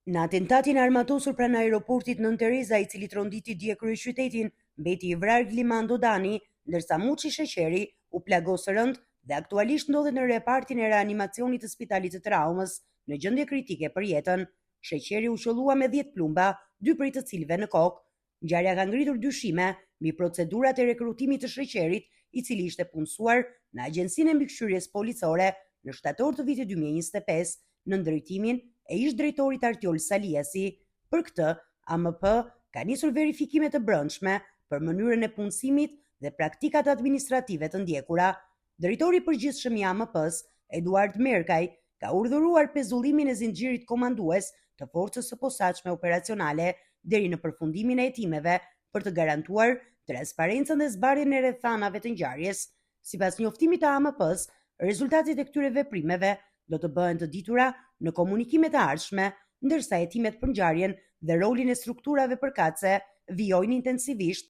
Në atentatin armatosur pranë aeroportit Nën Tereza, i cili tronditi dje kryeqytetin, mbeti i vrarë Glimando Dani, ndërsa Muçi Sheqeri u plagos rënd dhe aktualisht ndodhet në repartin e reanimacionit të Spitalit të Traumës në gjendje kritike për jetën. Sheqeri u shëllua me 10 plumba, 2 prej të cilëve në kokë. Ngjarja ka ngritur dyshime mbi procedurat e rekrutimit të Sheqerit, i cili ishte punësuar në Agjencinë e Mbikëqyrjes Policore në shtator të vitit 2025 në drejtimin e ish drejtorit Artiol Saliasi. Për këtë, AMP ka nisur verifikime të brendshme për mënyrën e punësimit dhe praktikat administrative të ndjekura. Drejtori i përgjithshëm i AMP-s, Eduard Merkaj, ka urdhëruar pezullimin e zinxhirit komandues të forcës së posaçme operacionale deri në përfundimin e hetimeve për të garantuar transparencën dhe zbardhjen e rrethanave të ngjarjes. Sipas njoftimit të AMP-s, rezultatet e këtyre veprimeve do të bëhen të ditura në komunikimet e ardhshme, ndërsa hetimet për ngjarjen dhe rolin e strukturave përkatëse vijojnë intensivisht